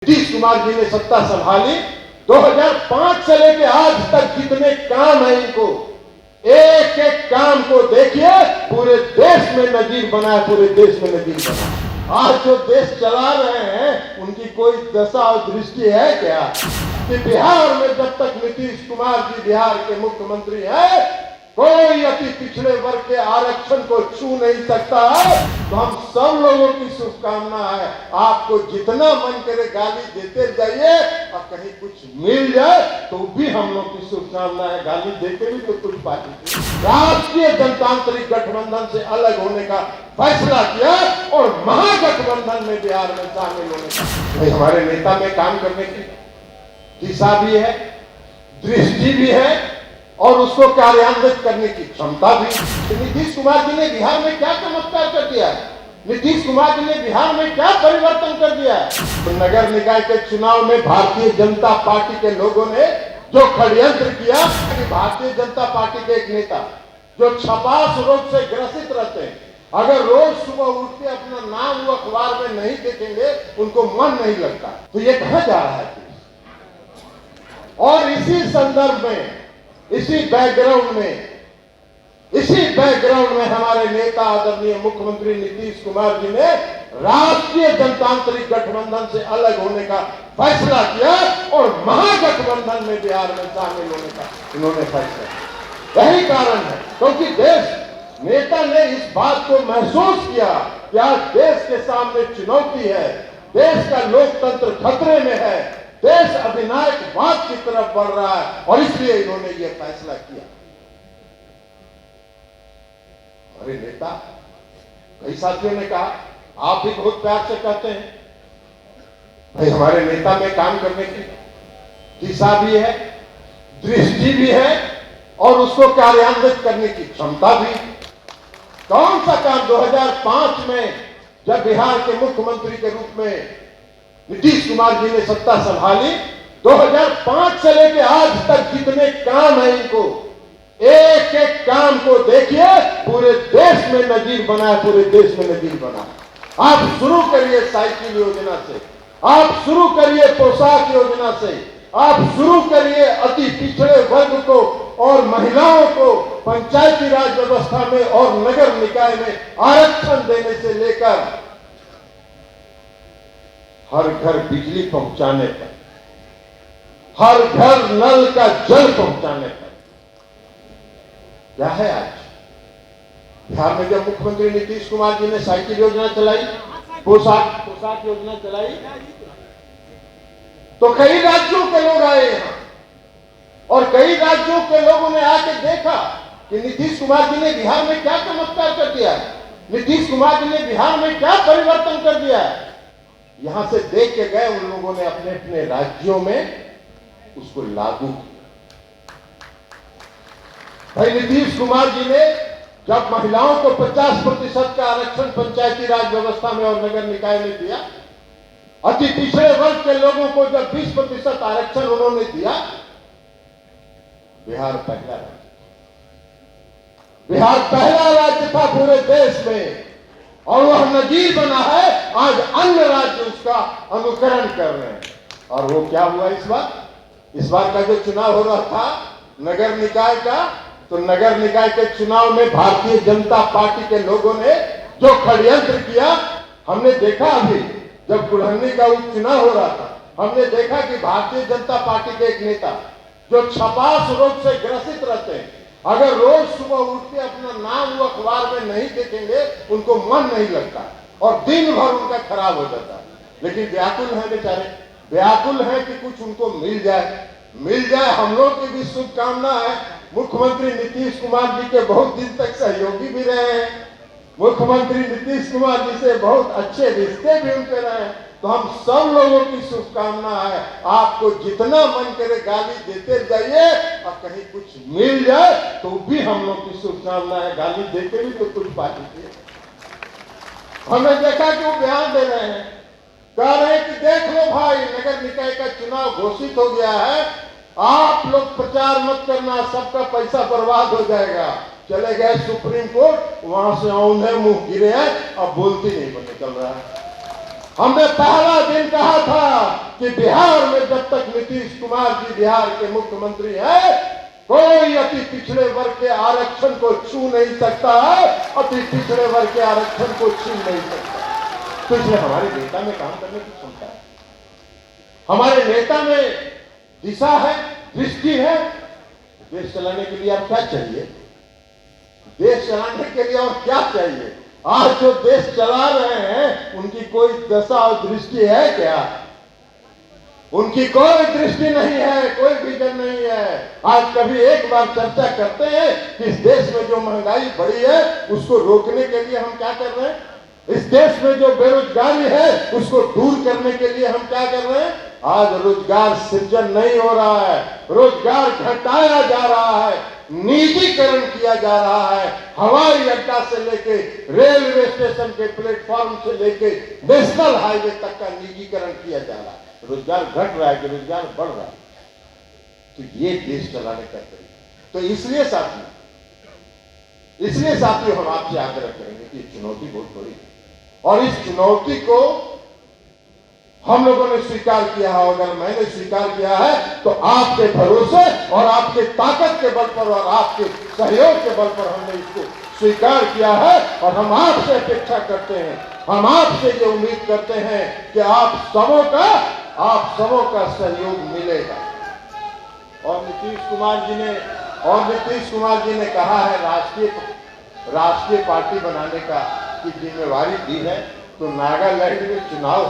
नीतीश कुमार जी ने सत्ता संभाली 2005 से लेके आज तक जितने काम है इनको एक एक काम को देखिए, पूरे देश में नजीर बना है, पूरे देश में नजीर बना है। आज जो देश चला रहे हैं उनकी कोई दशा और दृष्टि है क्या कि बिहार में जब तक नीतीश कुमार जी बिहार के मुख्यमंत्री हैं कोई अति पिछड़े वर्ग के आरक्षण को छू नहीं सकता है। तो हम सब लोगों की शुभकामना है, आपको जितना मन करे गाली देते जाइए और कहीं कुछ मिल जाए तो भी हम लोग की शुभकामना है, गाली देते भी तो कुछ पार्टी राष्ट्रीय जनतांत्रिक गठबंधन से अलग होने का फैसला किया और महागठबंधन में बिहार में शामिल होने का। भाई हमारे नेता में काम करने की दिशा भी है, दृष्टि भी है और उसको कार्यान्वित करने की क्षमता भी। नीतीश कुमार जी ने बिहार में क्या चमत्कार कर दिया है, नीतीश कुमार जी ने बिहार में क्या परिवर्तन कर दिया है। तो नगर निकाय के चुनाव में भारतीय जनता पार्टी के लोगों ने जो षड्यंत्र किया कि भारतीय जनता पार्टी के एक नेता जो छपास रोग से ग्रसित रहते हैं, अगर रोज सुबह उठ के अपना नाम वो अखबार में नहीं देखेंगे उनको मन नहीं लगता। तो ये कहां जा रहा है। और इसी संदर्भ में, इसी बैकग्राउंड में हमारे नेता आदरणीय मुख्यमंत्री नीतीश कुमार जी ने राष्ट्रीय जनतांत्रिक गठबंधन से अलग होने का फैसला किया और महागठबंधन में बिहार में शामिल होने का इन्होंने फैसला किया। यही कारण है क्योंकि देश नेता ने इस बात को महसूस किया कि आज देश के सामने चुनौती है, देश का लोकतंत्र खतरे में है, देश अधिनायकवाद की तरफ बढ़ रहा है और इसलिए इन्होंने ये फैसला किया। हमारे नेता कई साथियों ने कहा, आप भी बहुत प्यार से कहते हैं, भाई हमारे नेता में काम करने की दिशा भी है, दृष्टि भी है और उसको कार्यान्वित करने की क्षमता भी। कौन सा काम 2005 में जब बिहार के मुख्यमंत्री के रूप में नीतीश कुमार जी ने सत्ता संभाली 2005 से लेके आज तक जितने काम है इनको एक एक काम को देखिए, पूरे देश में नजीर बना है, पूरे देश में नजीर बना है। आप शुरू करिए साइकिल योजना से, आप शुरू करिए पोशाक योजना से, आप शुरू करिए अति पिछड़े वर्ग को और महिलाओं को पंचायती राज व्यवस्था में और नगर निकाय में आरक्षण देने से लेकर हर घर बिजली पहुंचाने तक, हर घर नल का जल पहुंचाने तक। क्या है आज बिहार में जब मुख्यमंत्री नीतीश कुमार जी ने साइकिल योजना चलाई, पोशाक योजना चलाई, तो कई राज्यों के लोग आए यहां और कई राज्यों के लोगों ने आके देखा कि नीतीश कुमार जी ने बिहार में क्या चमत्कार कर दिया है, नीतीश कुमार जी ने बिहार में क्या परिवर्तन कर दिया है। यहां से देख के गए, उन लोगों ने अपने अपने राज्यों में उसको लागू किया। भाई नीतीश कुमार जी ने जब महिलाओं को 50% का आरक्षण पंचायती राज व्यवस्था में और नगर निकाय में दिया, अति पिछड़े वर्ग के लोगों को जब 20% आरक्षण उन्होंने दिया, बिहार पहला राज्य था पूरे देश में और वह नजीर बना है। आज अन्य राज्य उसका अनुकरण कर रहे हैं। और वो क्या हुआ इस बार का जो चुनाव हो रहा था नगर निकाय का, तो नगर निकाय के चुनाव में भारतीय जनता पार्टी के लोगों ने जो षड्यंत्र किया, हमने देखा। अभी जब कुल्हनी का उपचुनाव हो रहा था, हमने देखा कि भारतीय जनता पार्टी के एक नेता जो छपास रोग से ग्रसित रहते हैं, अगर रोज सुबह उठ के अपना नाम वो अखबार में नहीं देखेंगे उनको मन नहीं लगता और दिन भर उनका खराब हो जाता है। लेकिन व्याकुल है बेचारे, व्याकुल है कि कुछ उनको मिल जाए। हम लोग की भी शुभकामना है। मुख्यमंत्री नीतीश कुमार जी के बहुत दिन तक सहयोगी भी रहे हैं, मुख्यमंत्री नीतीश कुमार जी से बहुत अच्छे रिश्ते भी उनके रहे हैं। तो हम सब लोगों की शुभकामना है, आपको जितना मन करे गाली देते जाइए और कहीं कुछ मिल जाए तो भी हम लोग की शुभकामना है, गाली देते भी तो कुछ पार्टी। हमने देखा कि वो बयान दे रहे हैं, कह रहे हैं कि देख लो भाई नगर निकाय का चुनाव घोषित हो गया है, आप लोग प्रचार मत करना, सबका पैसा बर्बाद हो जाएगा। चले गए सुप्रीम कोर्ट, वहां से औंधे मुंह गिरे हैं, अब बोलती नहीं पता चल रहा है। हमने पहला दिन कहा था कि बिहार में जब तक नीतीश कुमार जी बिहार के मुख्यमंत्री हैं, कोई अति पिछड़े वर्ग के आरक्षण को छू नहीं सकता है, अति पिछड़े वर्ग के आरक्षण को छीन नहीं सकता। तो इसलिए हमारे नेता में काम करने की क्षमता है, हमारे नेता में दिशा है, दृष्टि है। देश चलाने के लिए अब क्या चाहिए? देश चलाने के लिए और क्या चाहिए? आज जो देश चला रहे हैं उनकी कोई दशा और दृष्टि है क्या? उनकी कोई दृष्टि नहीं है, कोई विजन नहीं है। आज कभी एक बार चर्चा करते हैं कि इस देश में जो महंगाई बढ़ी है उसको रोकने के लिए हम क्या कर रहे हैं, इस देश में जो बेरोजगारी है उसको दूर करने के लिए हम क्या कर रहे हैं। आज रोजगार सृजन नहीं हो रहा है, रोजगार घटाया जा रहा है, निजीकरण किया जा रहा है। हवाई अड्डा से लेके रेलवे स्टेशन के प्लेटफॉर्म से लेके नेशनल हाईवे तक का निजीकरण किया जा रहा है। रोजगार घट रहा है कि रोजगार बढ़ रहा है? तो ये देश चलाने का तरीका। तो इसलिए साथियों हम आपसे आग्रह करेंगे कि चुनौती बहुत बड़ी है और इस चुनौती को हम लोगों ने स्वीकार किया है। अगर मैंने स्वीकार किया है तो आपके भरोसे और आपके ताकत के बल पर और आपके सहयोग के बल पर हमने इसको स्वीकार किया है। और हम आपसे अपेक्षा करते हैं, हम आपसे ये उम्मीद करते हैं कि आप सबों का सहयोग मिलेगा। और नीतीश कुमार जी ने कहा है राष्ट्रीय पार्टी बनाने का की जिम्मेवारी दी है, तो नागालैंड में चुनाव